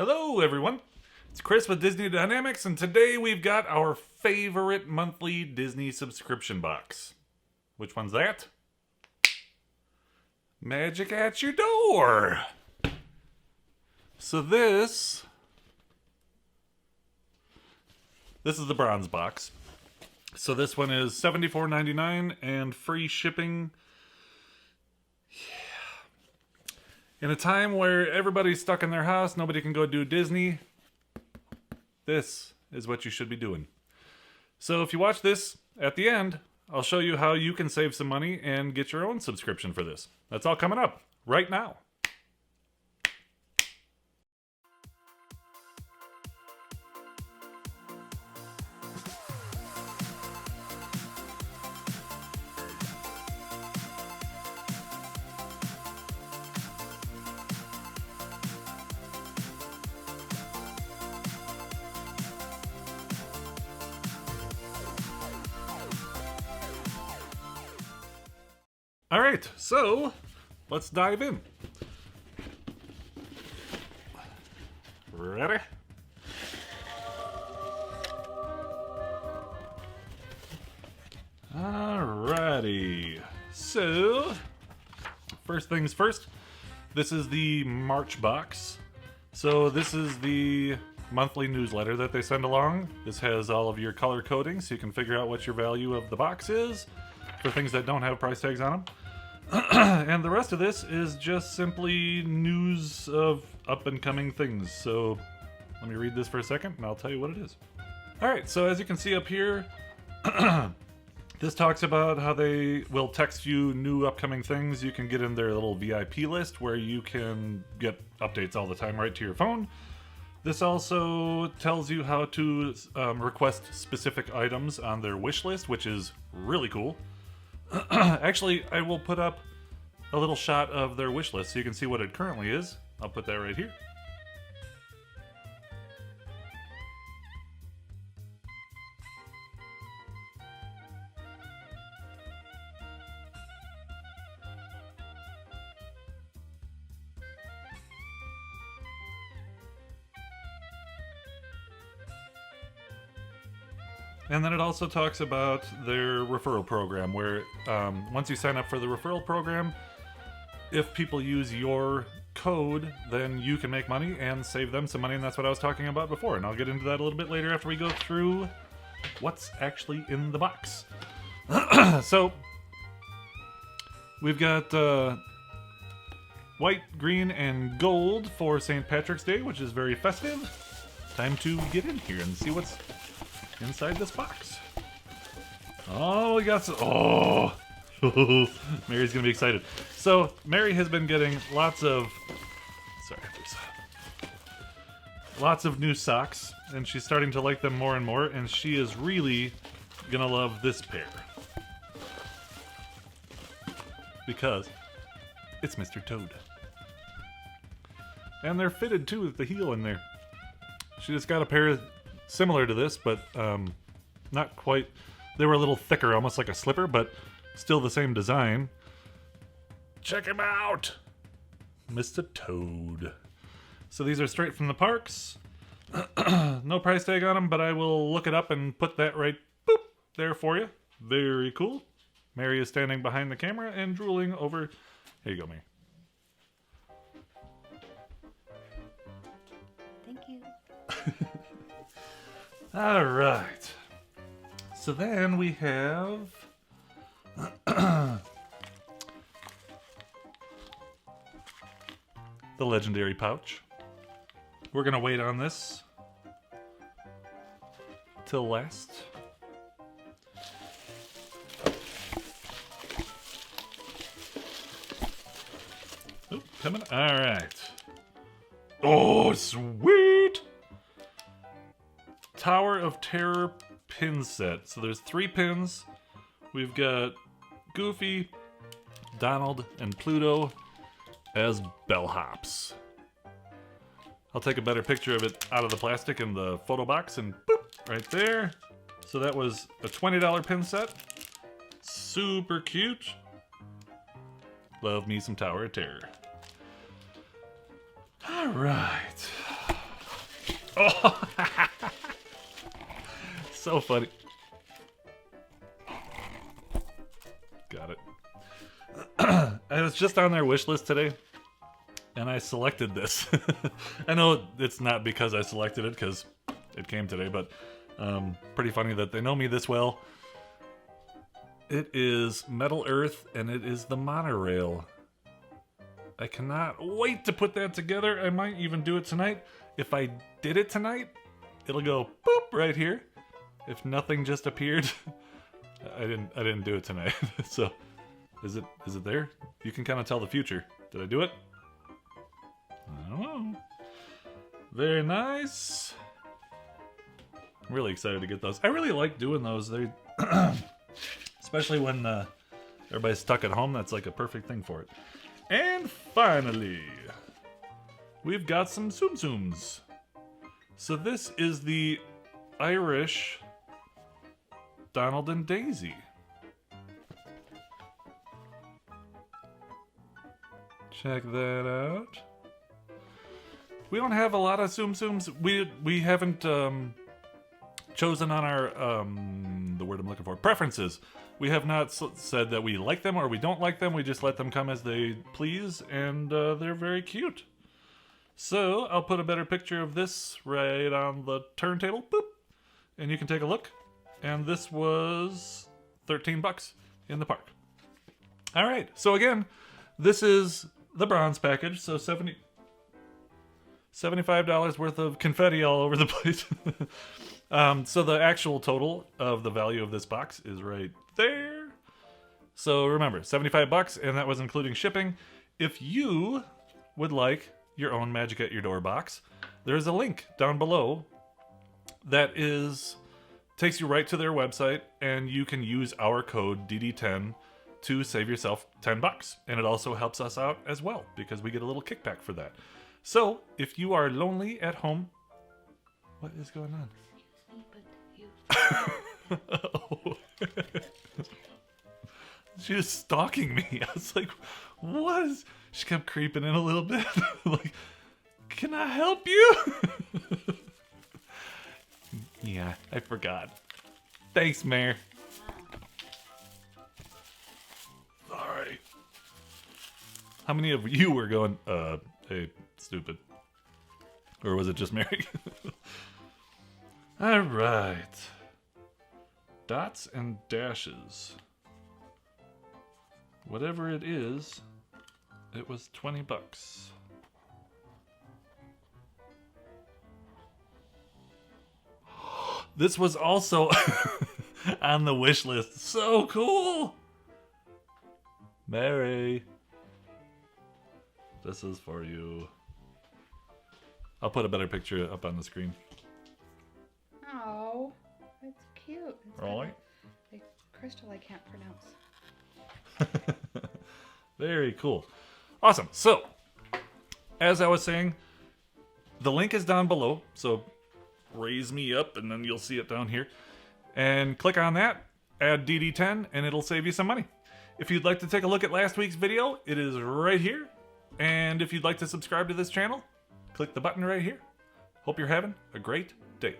Hello, everyone. It's Chris with Disney Dynamicks, and today we've got our favorite monthly Disney subscription box. Which one's that? Magic at your door. So this is the bronze box. So this one is $74.99 and free shipping. In a time where everybody's stuck in their house, nobody can go do Disney, this is what you should be doing. So if you watch this, at the end, I'll show you how you can save some money and get your own subscription for this. That's all coming up right now. All right, so let's dive in. Ready? Alrighty. So, first things first, this is the March box. So this is the monthly newsletter that they send along. This has all of your color coding so you can figure out what your value of the box is for things that don't have price tags on them. And the rest of this is just simply news of up-and-coming things. So let me read this for a second and I'll tell you what it is. Alright, so as you can see up here, this talks about how they will text you new upcoming things. You can get in their little VIP list where you can get updates all the time right to your phone. This also tells you how to request specific items on their wish list, which is really cool. Actually, I will put up a little shot of their wish list so you can see what it currently is. I'll put that right here. And then it also talks about their referral program, where once you sign up for the referral program, if people use your code, then you can make money and save them some money, and that's what I was talking about before. And I'll get into that a little bit later after we go through what's actually in the box. So, we've got white, green, and gold for St. Patrick's Day, which is very festive. Time to get in here and see what's inside this box. Oh, we got some. Oh, Mary's gonna be excited. So Mary has been getting lots of new socks, and she's starting to like them more and more. And she is really gonna love this pair because it's Mr. Toad, and they're fitted too with the heel in there. She just got a pair similar to this, but not quite. They were a little thicker, almost like a slipper, but still the same design. Check him out! Mr. Toad. So these are straight from the parks. No price tag on them, but I will look it up and put that right boop there for you. Very cool. Mary is standing behind the camera and drooling over. Here you go, Mary. Thank you. All right. So then we have the legendary pouch. We're gonna wait on this till last. Oh, coming. All right. Oh, sweet. Tower of Terror pin set. So there's 3 pins. We've got Goofy, Donald, and Pluto as bellhops. I'll take a better picture of it out of the plastic in the photo box and boop, right there. So that was a $20 pin set. Super cute. Love me some Tower of Terror. All right. Oh, so funny. Got it. I was just on their wish list today, and I selected this. I know it's not because I selected it, because it came today, but pretty funny that they know me this well. It is Metal Earth, and it is the monorail. I cannot wait to put that together. I might even do it tonight. If I did it tonight, it'll go boop right here. If nothing just appeared, I didn't do it tonight. So, is it there? You can kind of tell the future. Did I do it? I don't know. Very nice. I'm really excited to get those. I really like doing those. They, especially when everybody's stuck at home. That's like a perfect thing for it. And finally, we've got some Tsum Tsums. So this is the Irish Donald and Daisy. Check that out. We don't have a lot of Tsum Tsums. We haven't chosen on our the word I'm looking for, preferences. We have not said that we like them or we don't like them. We just let them come as they please, and they're very cute. So I'll put a better picture of this right on the turntable, boop, and you can take a look. And this was $13 in the park. All right, so again, this is the bronze package, so $75 worth of confetti all over the place. So the actual total of the value of this box is right there. So remember, $75, and that was including shipping. If you would like your own Magic at Your Door box, there's a link down below that takes you right to their website, and you can use our code DD10 to save yourself $10. And it also helps us out as well, because we get a little kickback for that. So if you are lonely at home, what is going on? Oh. She was stalking me. I was like, what is... She kept creeping in a little bit. Like, can I help you? Yeah, I forgot. Thanks, Mayor. Alright. How many of you were going, hey, stupid? Or was it just Mary? Alright. Dots and dashes. Whatever it is, it was $20. This was also on the wish list. So cool! Mary. This is for you. I'll put a better picture up on the screen. Oh, that's cute. It's Really? got a crystal I can't pronounce. Very cool. Awesome. So, as I was saying, the link is down below. So, raise me up and then you'll see it down here. And click on that, add DD10, and it'll save you some money. If you'd like to take a look at last week's video, it is right here. And if you'd like to subscribe to this channel, click the button right here. Hope you're having a great day.